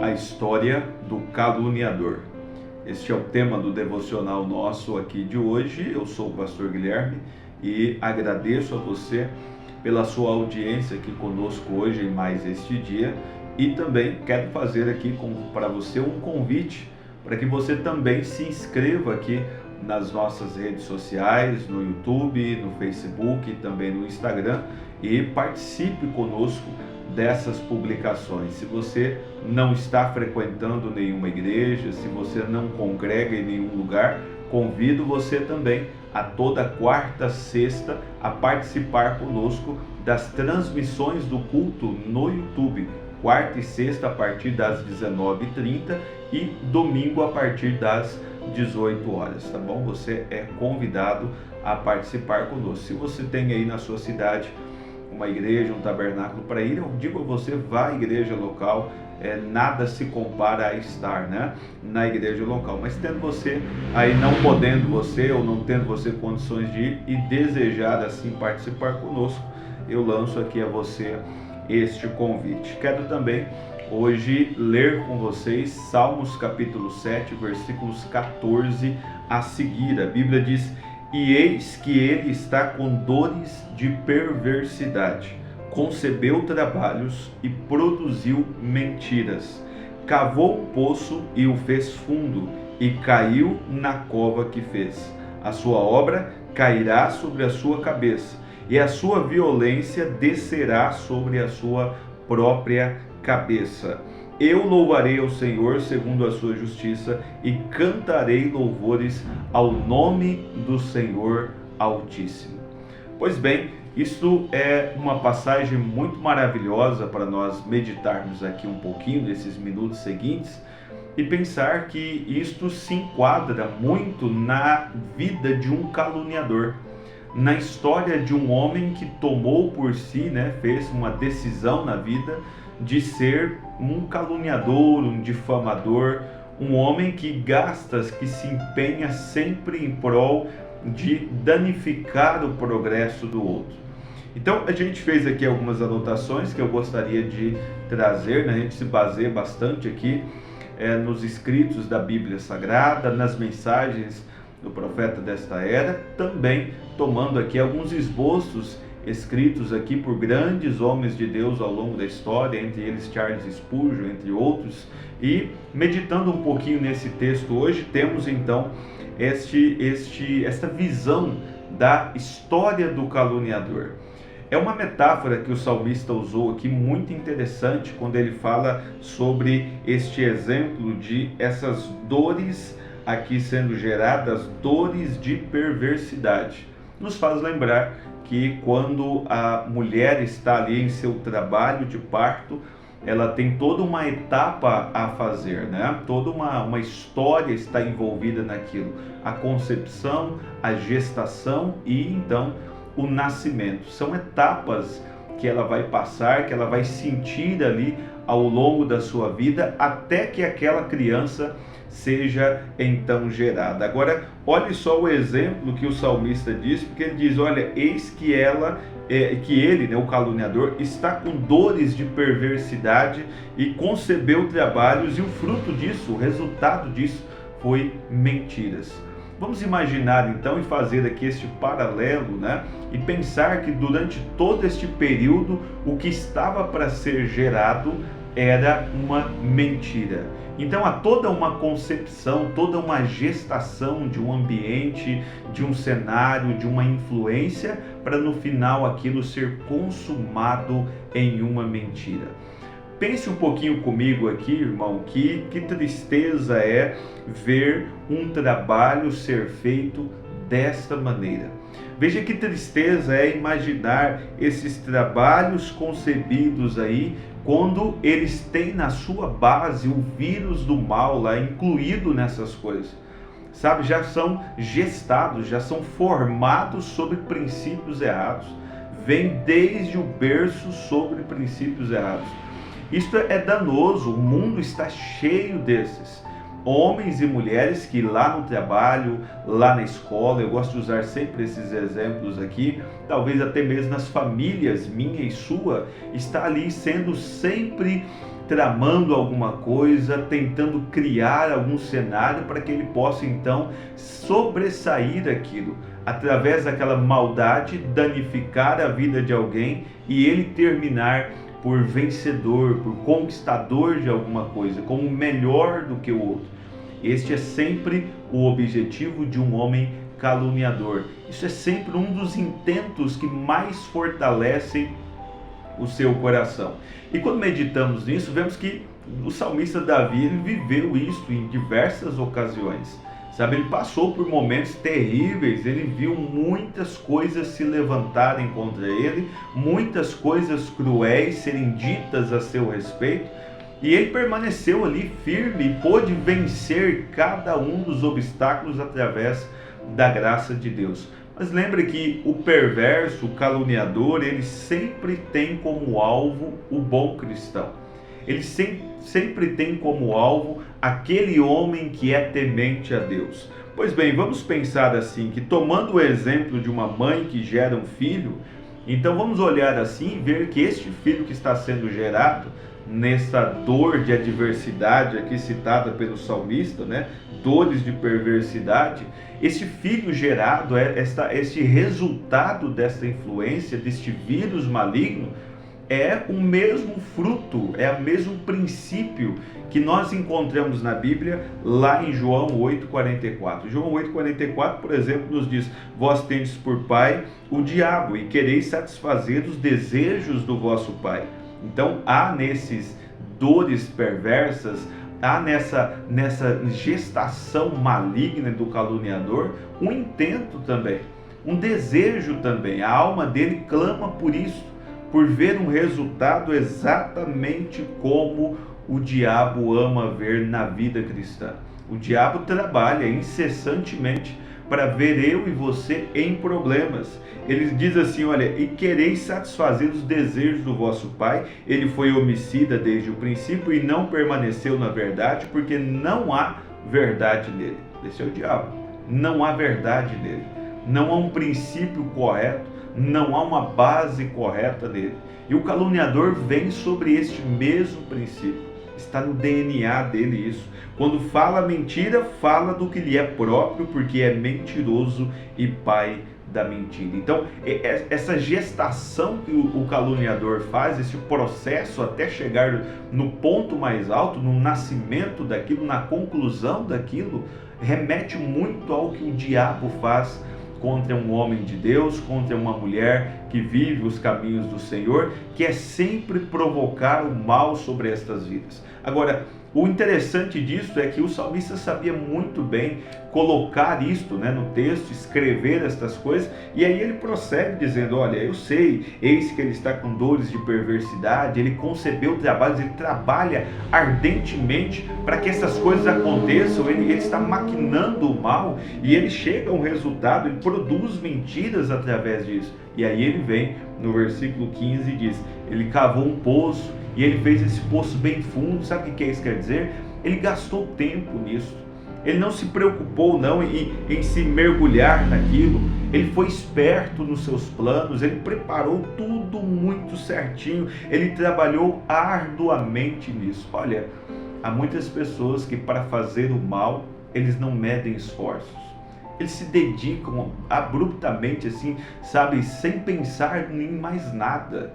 a história do caluniador. Este é o tema do devocional nosso aqui de hoje. Eu sou o pastor Guilherme e agradeço a você pela sua audiência aqui conosco hoje em mais este dia, e também quero fazer aqui para você um convite para que você também se inscreva aqui nas nossas redes sociais, no YouTube, no Facebook e também no Instagram, e participe conosco dessas publicações. Se você não está frequentando nenhuma igreja, se você não congrega em nenhum lugar, convido você também a toda quarta, sexta a participar conosco das transmissões do culto no YouTube, quarta e sexta a partir das 19h30 e domingo a partir das 18 horas, tá bom? Você é convidado a participar conosco. Se você tem aí na sua cidade uma igreja, um tabernáculo para ir, eu digo a você, vá à igreja local. Nada se compara a estar, na igreja local. Mas tendo você aí, não podendo você ou não tendo você condições de ir e desejar assim participar conosco, eu lanço aqui a você este convite. Quero também hoje ler com vocês Salmos capítulo 7, versículos 14 a seguir. A Bíblia diz: "E eis que ele está com dores de perversidade, concebeu trabalhos e produziu mentiras, cavou um poço e o fez fundo, e caiu na cova que fez. A sua obra cairá sobre a sua cabeça, e a sua violência descerá sobre a sua própria cabeça. Eu louvarei ao Senhor segundo a sua justiça, e cantarei louvores ao nome do Senhor Altíssimo." Pois bem, isto é uma passagem muito maravilhosa para nós meditarmos aqui um pouquinho nesses minutos seguintes e pensar que isto se enquadra muito na vida de um caluniador, na história de um homem que tomou por si, fez uma decisão na vida de ser um caluniador, um difamador, um homem que se empenha sempre em prol de danificar o progresso do outro. Então a gente fez aqui algumas anotações que eu gostaria de trazer, a gente se baseia bastante aqui nos escritos da Bíblia Sagrada, nas mensagens do profeta desta era, também tomando aqui alguns esboços escritos aqui por grandes homens de Deus ao longo da história, entre eles Charles Spurgeon, entre outros, e meditando um pouquinho nesse texto hoje, temos então esta visão da história do caluniador. É uma metáfora que o salmista usou aqui muito interessante quando ele fala sobre este exemplo de essas dores aqui sendo geradas, dores de perversidade. Nos faz lembrar que quando a mulher está ali em seu trabalho de parto, ela tem toda uma etapa a fazer, toda uma história está envolvida naquilo. A concepção, a gestação e então o nascimento. São etapas que ela vai passar, que ela vai sentir ali ao longo da sua vida, até que aquela criança seja então gerada. Agora, olhe só o exemplo que o salmista diz, porque ele diz: olha, eis que ele, o caluniador, está com dores de perversidade e concebeu trabalhos, e o fruto disso, o resultado disso foi mentiras. Vamos imaginar então e fazer aqui este paralelo, e pensar que durante todo este período o que estava para ser gerado era uma mentira. Então há toda uma concepção, toda uma gestação de um ambiente, de um cenário, de uma influência, para no final aquilo ser consumado em uma mentira. Pense um pouquinho comigo aqui, irmão, que tristeza é ver um trabalho ser feito desta maneira. Veja que tristeza é imaginar esses trabalhos concebidos aí, quando eles têm na sua base o vírus do mal lá incluído nessas coisas. Sabe, já são gestados, já são formados sobre princípios errados. Vem desde o berço sobre princípios errados. Isto é danoso, o mundo está cheio desses. Homens e mulheres que lá no trabalho, lá na escola, eu gosto de usar sempre esses exemplos aqui, talvez até mesmo nas famílias, minha e sua, está ali sendo sempre tramando alguma coisa, tentando criar algum cenário para que ele possa então sobressair daquilo, através daquela maldade, danificar a vida de alguém e ele terminar por vencedor, por conquistador de alguma coisa, como melhor do que o outro. Este é sempre o objetivo de um homem caluniador. Isso é sempre um dos intentos que mais fortalecem o seu coração. E quando meditamos nisso, vemos que o salmista Davi, ele viveu isso em diversas ocasiões. Sabe, ele passou por momentos terríveis, ele viu muitas coisas se levantarem contra ele, muitas coisas cruéis serem ditas a seu respeito, e ele permaneceu ali firme e pôde vencer cada um dos obstáculos através da graça de Deus. Mas lembre que o perverso, o caluniador, ele sempre tem como alvo o bom cristão. Ele sempre tem como alvo aquele homem que é temente a Deus. Pois bem, vamos pensar assim, que tomando o exemplo de uma mãe que gera um filho, então vamos olhar assim e ver que este filho que está sendo gerado, nessa dor de adversidade aqui citada pelo salmista, né? Dores de perversidade, este filho gerado, este resultado desta influência, deste vírus maligno, é o mesmo fruto, é o mesmo princípio que nós encontramos na Bíblia lá em João 8,44. João 8,44, por exemplo, nos diz: vós tendes por pai o diabo e quereis satisfazer os desejos do vosso pai. Então há nesses dores perversas, há nessa gestação maligna do caluniador um intento também, um desejo também. A alma dele clama por isso, por ver um resultado exatamente como o diabo ama ver na vida cristã. O diabo trabalha incessantemente para ver eu e você em problemas. Ele diz assim: olha, e quereis satisfazer os desejos do vosso pai. Ele foi homicida desde o princípio e não permaneceu na verdade, porque não há verdade nele. Esse é o diabo. Não há verdade nele. Não há um princípio correto, não há uma base correta nele. E o caluniador vem sobre este mesmo princípio. Está no DNA dele isso. Quando fala mentira, fala do que lhe é próprio, porque é mentiroso e pai da mentira. Então, essa gestação que o caluniador faz, esse processo até chegar no ponto mais alto, no nascimento daquilo, na conclusão daquilo, remete muito ao que o diabo faz contra um homem de Deus, contra uma mulher que vive os caminhos do Senhor, que é sempre provocar o mal sobre estas vidas. Agora, o interessante disso é que o salmista sabia muito bem colocar isto, né, no texto, escrever estas coisas, e aí ele prossegue dizendo: olha, eu sei, eis que ele está com dores de perversidade, ele concebeu trabalhos, ele trabalha ardentemente para que essas coisas aconteçam, ele está maquinando o mal, e ele chega a um resultado, ele produz mentiras através disso. E aí ele vem no versículo 15 e diz: ele cavou um poço, e ele fez esse poço bem fundo. Sabe o que isso quer dizer? Ele gastou tempo nisso. Ele não se preocupou não em se mergulhar naquilo. Ele foi esperto nos seus planos. Ele preparou tudo muito certinho. Ele trabalhou arduamente nisso. Olha, há muitas pessoas que para fazer o mal, eles não medem esforços. Eles se dedicam abruptamente assim, sabe, sem pensar em mais nada.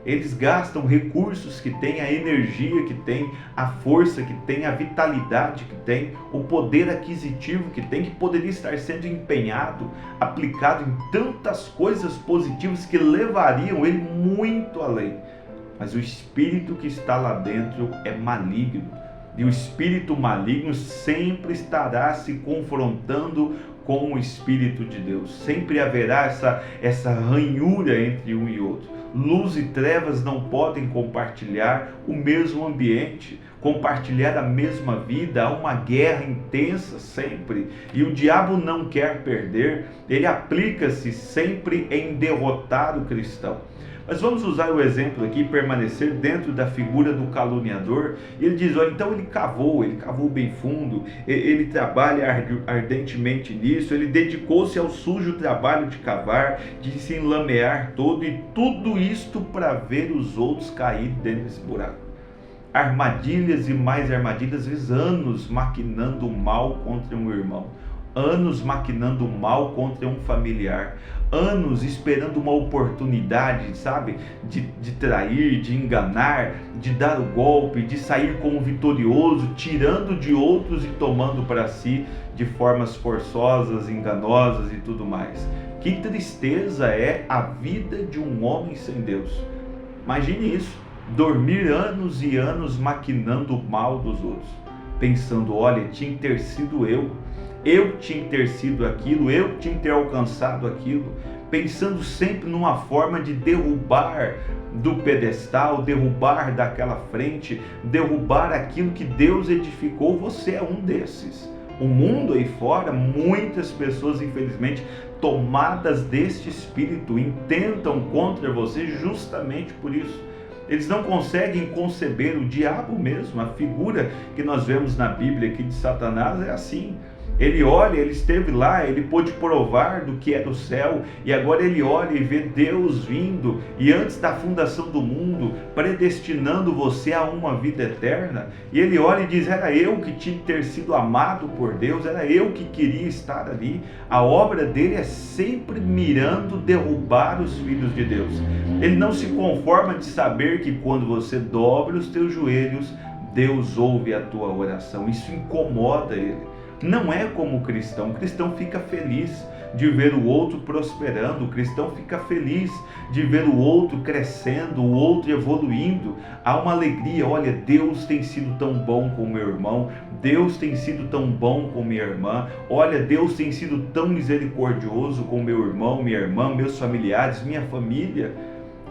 Eles gastam recursos que têm, a energia que tem, a força que tem, a vitalidade que tem, o poder aquisitivo que tem, que poderia estar sendo empenhado, aplicado em tantas coisas positivas que levariam ele muito além. Mas o espírito que está lá dentro é maligno. E o espírito maligno sempre estará se confrontando com o Espírito de Deus. Sempre haverá essa ranhura entre um e outro. Luz e trevas não podem compartilhar o mesmo ambiente, compartilhar a mesma vida. Há uma guerra intensa sempre, e o diabo não quer perder. Ele aplica-se sempre em derrotar o cristão. Mas vamos usar o exemplo aqui, permanecer dentro da figura do caluniador. Ele diz: olha, então ele cavou bem fundo, ele trabalha ardentemente nisso, ele dedicou-se ao sujo trabalho de cavar, de se enlamear todo, e tudo isto para ver os outros cair dentro desse buraco. armadilhas e mais armadilhas, às vezes anos maquinando mal contra um irmão, anos maquinando mal contra um familiar, anos esperando uma oportunidade, sabe, de trair, de enganar, de dar o golpe, de sair como vitorioso, tirando de outros e tomando para si de formas forçosas, enganosas e tudo mais. Que tristeza é a vida de um homem sem Deus. Imagine isso, dormir anos e anos maquinando o mal dos outros, pensando, olha, tinha que ter sido eu tinha que ter sido aquilo, eu tinha que ter alcançado aquilo, pensando sempre numa forma de derrubar do pedestal, derrubar daquela frente, derrubar aquilo que Deus edificou. Você é um desses. O mundo aí fora, muitas pessoas, infelizmente, tomadas deste espírito, intentam contra você justamente por isso. Eles não conseguem conceber o diabo mesmo. A figura que nós vemos na Bíblia aqui de Satanás é assim. Ele olha, ele esteve lá, ele pôde provar do que era o céu, e agora ele olha e vê Deus vindo, e antes da fundação do mundo, predestinando você a uma vida eterna, e ele olha e diz, era eu que tinha que ter sido amado por Deus, era eu que queria estar ali. A obra dele é sempre mirando derrubar os filhos de Deus. Ele não se conforma de saber que quando você dobra os teus joelhos, Deus ouve a tua oração. Isso incomoda ele. Não é como o cristão fica feliz de ver o outro prosperando, o cristão fica feliz de ver o outro crescendo, o outro evoluindo. Há uma alegria, olha, Deus tem sido tão bom com meu irmão, Deus tem sido tão bom com minha irmã, olha, Deus tem sido tão misericordioso com meu irmão, minha irmã, meus familiares, minha família.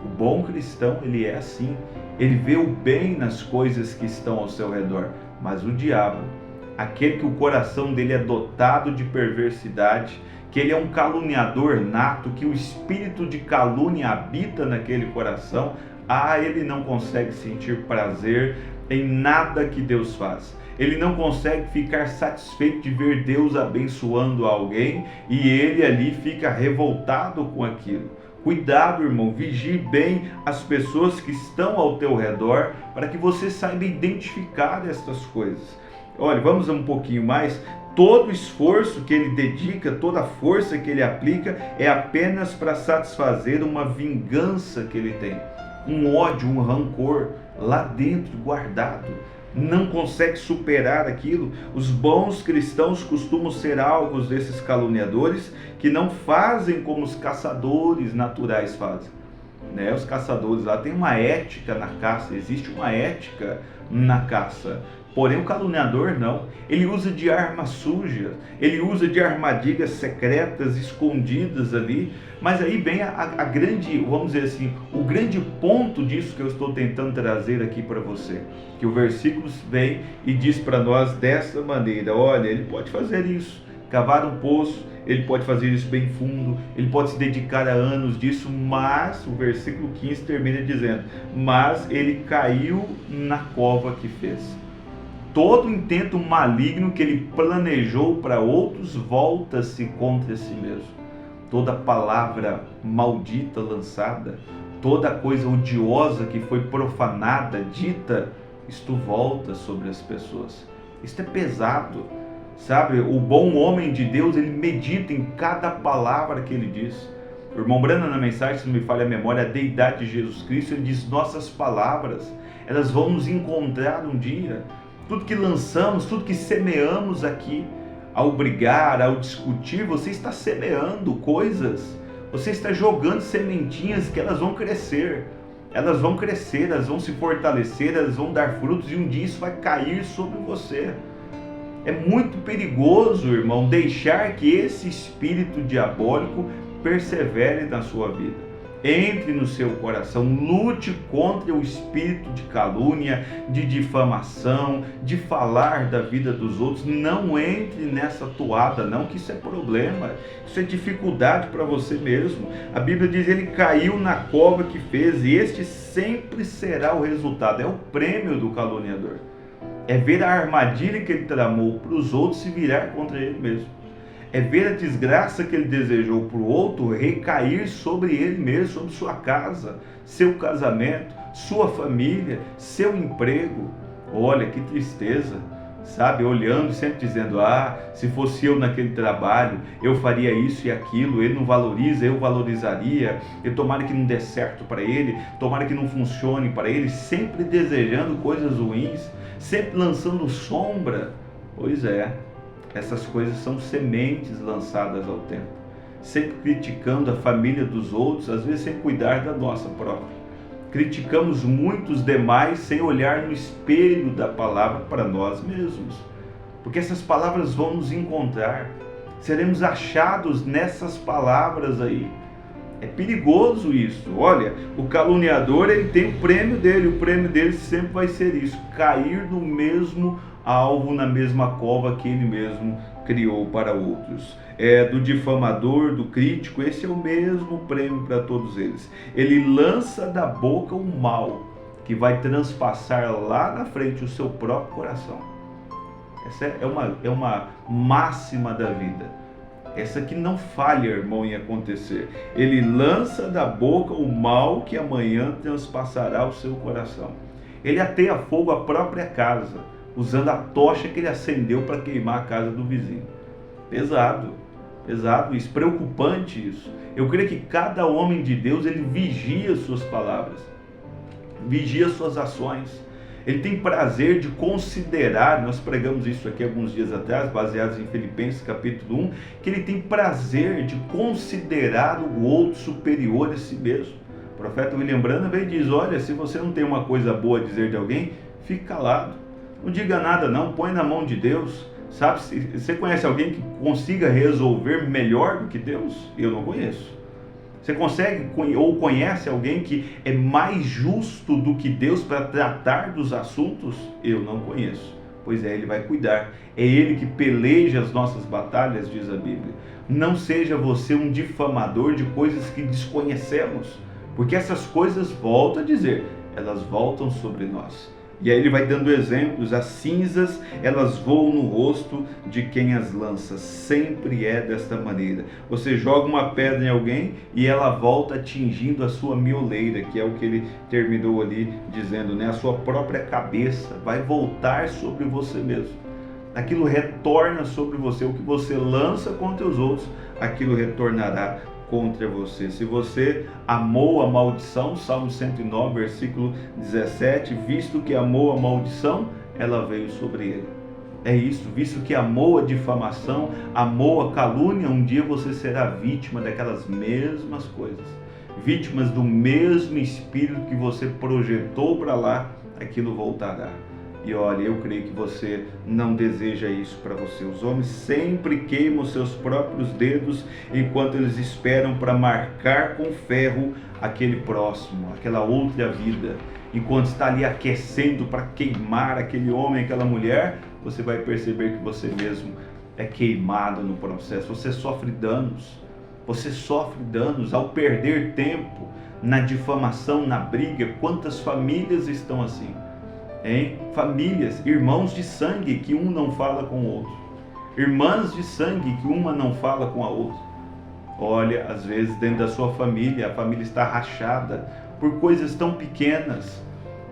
O bom cristão, ele é assim, ele vê o bem nas coisas que estão ao seu redor, mas o diabo, aquele que o coração dele é dotado de perversidade, que ele é um caluniador nato, que o espírito de calúnia habita naquele coração, ele não consegue sentir prazer em nada que Deus faz. Ele não consegue ficar satisfeito de ver Deus abençoando alguém e ele ali fica revoltado com aquilo. Cuidado, irmão, vigie bem as pessoas que estão ao teu redor para que você saiba identificar estas coisas. Olha, vamos um pouquinho mais. Todo o esforço que ele dedica, toda a força que ele aplica é apenas para satisfazer uma vingança que ele tem, um ódio, um rancor lá dentro guardado. Não consegue superar aquilo. Os bons cristãos costumam ser alvos desses caluniadores que não fazem como os caçadores naturais fazem. Os caçadores lá têm uma ética na caça, existe uma ética na caça. Porém o caluniador não, ele usa de armas sujas, ele usa de armadilhas secretas, escondidas ali, mas aí vem a grande, vamos dizer assim, o grande ponto disso que eu estou tentando trazer aqui para você, que o versículo vem e diz para nós dessa maneira, olha, ele pode fazer isso, cavar um poço, ele pode fazer isso bem fundo, ele pode se dedicar a anos disso, mas o versículo 15 termina dizendo, mas ele caiu na cova que fez. Todo intento maligno que ele planejou para outros volta-se contra si mesmo. Toda palavra maldita lançada, toda coisa odiosa que foi profanada, dita, isto volta sobre as pessoas. Isto é pesado, sabe? O bom homem de Deus, ele medita em cada palavra que ele diz. O irmão Brana, na mensagem, se não me falha a memória, a deidade de Jesus Cristo, ele diz, nossas palavras, elas vão nos encontrar um dia. Tudo que lançamos, tudo que semeamos aqui, ao brigar, ao discutir, você está semeando coisas, você está jogando sementinhas que elas vão crescer, elas vão se fortalecer, elas vão dar frutos e um dia isso vai cair sobre você. É muito perigoso, irmão, deixar que esse espírito diabólico persevere na sua vida. Entre no seu coração, lute contra o espírito de calúnia, de difamação, de falar da vida dos outros. Não entre nessa toada, não, que isso é problema, isso é dificuldade para você mesmo. A Bíblia diz, ele caiu na cova que fez, e este sempre será o resultado, é o prêmio do caluniador. É ver a armadilha que ele tramou para os outros se virar contra ele mesmo. é ver a desgraça que ele desejou para o outro recair sobre ele mesmo, sobre sua casa, seu casamento, sua família, seu emprego. Olha que tristeza, sabe? Olhando, sempre dizendo: se fosse eu naquele trabalho, eu faria isso e aquilo. Ele não valoriza, eu valorizaria. Eu tomara que não dê certo para ele, tomara que não funcione para ele. Sempre desejando coisas ruins, sempre lançando sombra. Pois é, essas coisas são sementes lançadas ao tempo. Sempre criticando a família dos outros, às vezes sem cuidar da nossa própria. Criticamos muitos demais sem olhar no espelho da palavra para nós mesmos. Porque essas palavras vão nos encontrar. Seremos achados nessas palavras aí. É perigoso isso. Olha, o caluniador, ele tem o prêmio dele sempre vai ser isso: cair no mesmo alvo, na mesma cova que ele mesmo criou para outros. Do difamador, do crítico, esse é o mesmo prêmio para todos eles. Ele lança da boca o mal, que vai transpassar lá na frente o seu próprio coração. Essa é uma máxima da vida. Essa que não falha, irmão, em acontecer. Ele lança da boca o mal que amanhã transpassará o seu coração. Ele ateia fogo à própria casa, usando a tocha que ele acendeu para queimar a casa do vizinho. Pesado isso, preocupante isso. Eu creio que cada homem de Deus, ele vigia suas palavras, vigia suas ações. Ele tem prazer de considerar, nós pregamos isso aqui alguns dias atrás, baseados em Filipenses capítulo 1, que ele tem prazer de considerar o outro superior a si mesmo. O profeta William Branham vem e diz: olha, se você não tem uma coisa boa a dizer de alguém, fique calado. Não diga nada não, põe na mão de Deus. Sabe, você conhece alguém que consiga resolver melhor do que Deus? Eu não conheço. Você consegue ou conhece alguém que é mais justo do que Deus para tratar dos assuntos? Eu não conheço. Pois é, Ele vai cuidar. É Ele que peleja as nossas batalhas, diz a Bíblia. Não seja você um difamador de coisas que desconhecemos, porque essas coisas, volto a dizer, elas voltam sobre nós. E aí ele vai dando exemplos: as cinzas, elas voam no rosto de quem as lança. Sempre é desta maneira. Você joga uma pedra em alguém e ela volta atingindo a sua mioleira, que é o que ele terminou ali dizendo, né? A sua própria cabeça vai voltar sobre você mesmo. Aquilo retorna sobre você. O que você lança contra os outros, aquilo retornará contra você. Se você amou a maldição, Salmo 109, versículo 17, visto que amou a maldição, ela veio sobre ele. É isso, visto que amou a difamação, amou a calúnia, um dia você será vítima daquelas mesmas coisas. Vítimas do mesmo espírito que você projetou para lá, aquilo voltará. E olha, eu creio que você não deseja isso para você. Os homens sempre queimam seus próprios dedos enquanto eles esperam para marcar com ferro aquele próximo, aquela outra vida. Enquanto está ali aquecendo para queimar aquele homem, aquela mulher, você vai perceber que você mesmo é queimado no processo. Você sofre danos ao perder tempo na difamação, na briga. Quantas famílias estão assim? Famílias, irmãos de sangue que um não fala com o outro, irmãs de sangue que uma não fala com a outra. Olha, às vezes dentro da sua família, a família está rachada por coisas tão pequenas,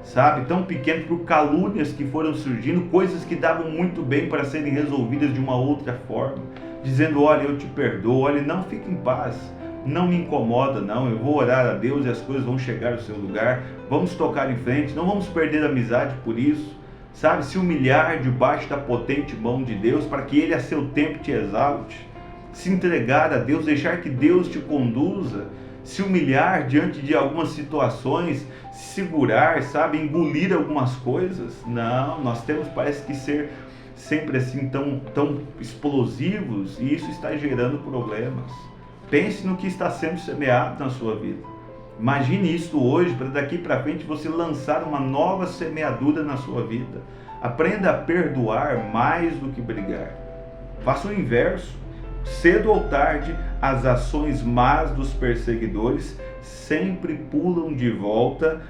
sabe? Tão pequenas, por calúnias que foram surgindo, coisas que davam muito bem para serem resolvidas de uma outra forma, dizendo: olha, eu te perdoo, olha, não, fique em paz. Não me incomoda não, eu vou orar a Deus e as coisas vão chegar ao seu lugar, vamos tocar em frente, não vamos perder a amizade por isso, sabe? Se humilhar debaixo da potente mão de Deus, para que Ele a seu tempo te exalte, se entregar a Deus, deixar que Deus te conduza, se humilhar diante de algumas situações, se segurar, sabe? Engolir algumas coisas. Não, nós temos, parece que ser sempre assim tão explosivos, e isso está gerando problemas. Pense no que está sendo semeado na sua vida. Imagine isso hoje, para daqui para frente você lançar uma nova semeadura na sua vida. Aprenda a perdoar mais do que brigar. Faça o inverso. Cedo ou tarde, as ações más dos perseguidores sempre pulam de volta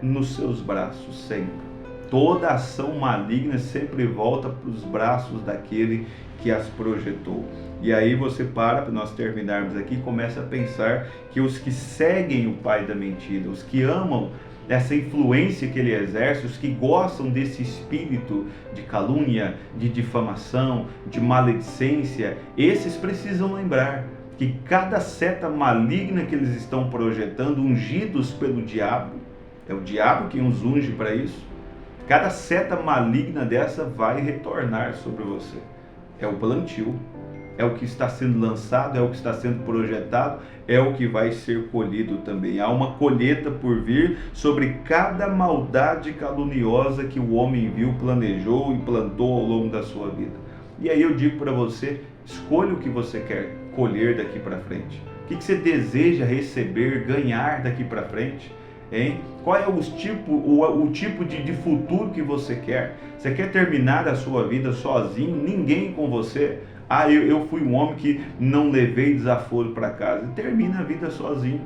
nos seus braços, sempre. Toda ação maligna sempre volta para os braços daquele que as projetou. E aí você para nós terminarmos aqui, começa a pensar que os que seguem o pai da mentira, os que amam essa influência que ele exerce, os que gostam desse espírito de calúnia, de difamação, de maledicência, esses precisam lembrar que cada seta maligna que eles estão projetando, ungidos pelo diabo, é o diabo quem os unge para isso, cada seta maligna dessa vai retornar sobre você. É o plantio, é o que está sendo lançado, é o que está sendo projetado, é o que vai ser colhido também. Há uma colheita por vir sobre cada maldade caluniosa que o homem viu, planejou e plantou ao longo da sua vida. E aí eu digo para você, escolha o que você quer colher daqui para frente. O que você deseja receber, ganhar daqui para frente? Hein? Qual é o tipo de futuro que você quer? Você quer terminar a sua vida sozinho, ninguém com você? Eu fui um homem que não levei desaforo para casa. Termina a vida sozinho,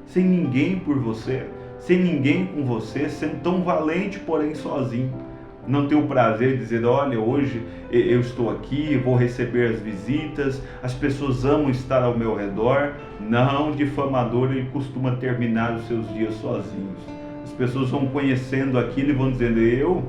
sem ninguém por você, sem ninguém com você, sendo tão valente, porém sozinho. Não ter o prazer de dizer, olha, hoje eu estou aqui, vou receber as visitas, as pessoas amam estar ao meu redor. Não, difamador, ele costuma terminar os seus dias sozinhos. As pessoas vão conhecendo aquilo e vão dizendo, eu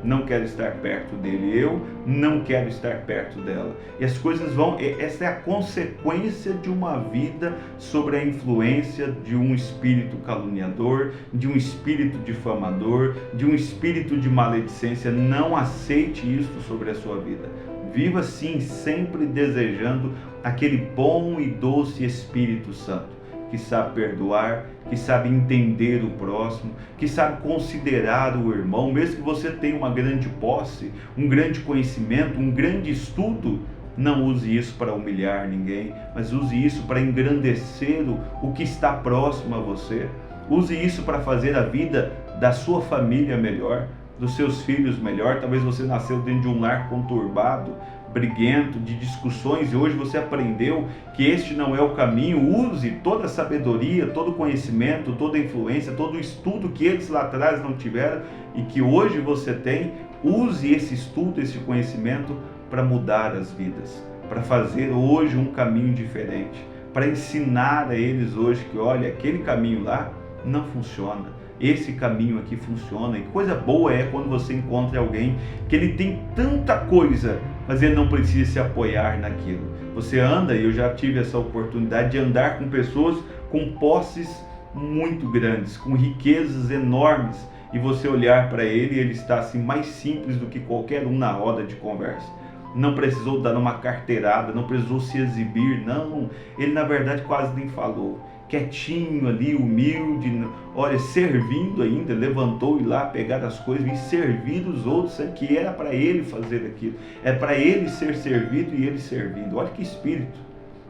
não quero estar perto dele, eu não quero estar perto dela. E as coisas vão, essa é a consequência de uma vida sobre a influência de um espírito caluniador, de um espírito difamador, de um espírito de maledicência. Não aceite isso sobre a sua vida. Viva sim, sempre desejando aquele bom e doce Espírito Santo, que sabe perdoar, que sabe entender o próximo, que sabe considerar o irmão, mesmo que você tenha uma grande posse, um grande conhecimento, um grande estudo. Não use isso para humilhar ninguém, mas use isso para engrandecer o que está próximo a você. Use isso para fazer a vida da sua família melhor, dos seus filhos melhor. Talvez você nasceu dentro de um lar conturbado, briguento, de discussões, e hoje você aprendeu que este não é o caminho. Use toda a sabedoria, todo o conhecimento, toda a influência, todo o estudo que eles lá atrás não tiveram e que hoje você tem. Use esse estudo, esse conhecimento para mudar as vidas, para fazer hoje um caminho diferente, para ensinar a eles hoje que, olha, aquele caminho lá não funciona, esse caminho aqui funciona. E coisa boa é quando você encontra alguém que ele tem tanta coisa, mas ele não precisa se apoiar naquilo. Você anda, e eu já tive essa oportunidade de andar com pessoas com posses muito grandes, com riquezas enormes, e você olhar para ele e ele está assim mais simples do que qualquer um na roda de conversa. Não precisou dar uma carteirada, não precisou se exibir, não. Ele na verdade quase nem falou. Quietinho ali, humilde, olha, servindo ainda, levantou e lá pegar as coisas e servir os outros, sendo que era para ele fazer aquilo, é para ele ser servido e ele servindo. Olha que espírito,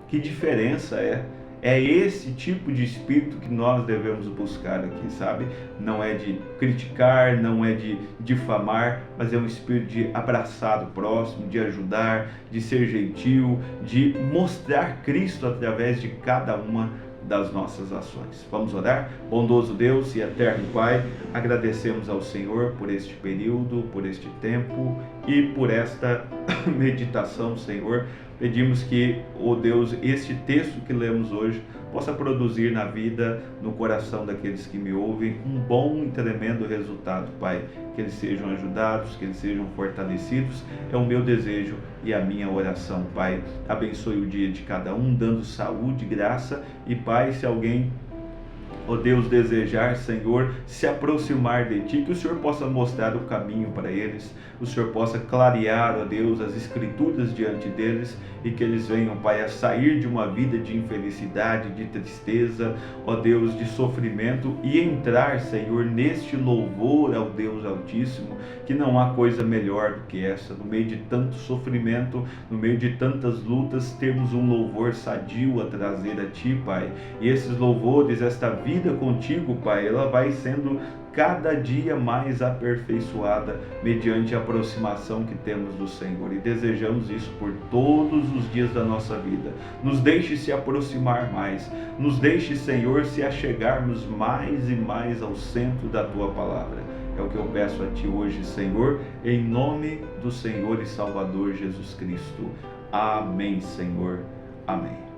que diferença é. É esse tipo de espírito que nós devemos buscar aqui, sabe? Não é de criticar, não é de difamar, mas é um espírito de abraçar o próximo, de ajudar, de ser gentil, de mostrar Cristo através de cada uma das nossas ações. Vamos orar? Bondoso Deus e eterno Pai, agradecemos ao Senhor por este período, por este tempo e por esta meditação, Senhor. Pedimos que, ó Deus, este texto que lemos hoje possa produzir na vida, no coração daqueles que me ouvem, um bom e tremendo resultado, Pai. Que eles sejam ajudados, que eles sejam fortalecidos. É o meu desejo e a minha oração, Pai. Abençoe o dia de cada um, dando saúde, graça e paz. Se alguém, ó Deus, desejar, Senhor, se aproximar de Ti, que o Senhor possa mostrar o caminho para eles, o Senhor possa clarear, ó Deus, as Escrituras diante deles e que eles venham, Pai, a sair de uma vida de infelicidade, de tristeza, ó Deus, de sofrimento e entrar, Senhor, neste louvor ao Deus Altíssimo, que não há coisa melhor do que essa. No meio de tanto sofrimento, no meio de tantas lutas, temos um louvor sadio a trazer a Ti, Pai. E esses louvores, esta vida contigo, Pai, ela vai sendo cada dia mais aperfeiçoada mediante a aproximação que temos do Senhor, e desejamos isso por todos os dias da nossa vida. Nos deixe se aproximar mais, nos deixe, Senhor, se achegarmos mais e mais ao centro da Tua Palavra. É o que eu peço a Ti hoje, Senhor, em nome do Senhor e Salvador Jesus Cristo. Amém, Senhor. Amém.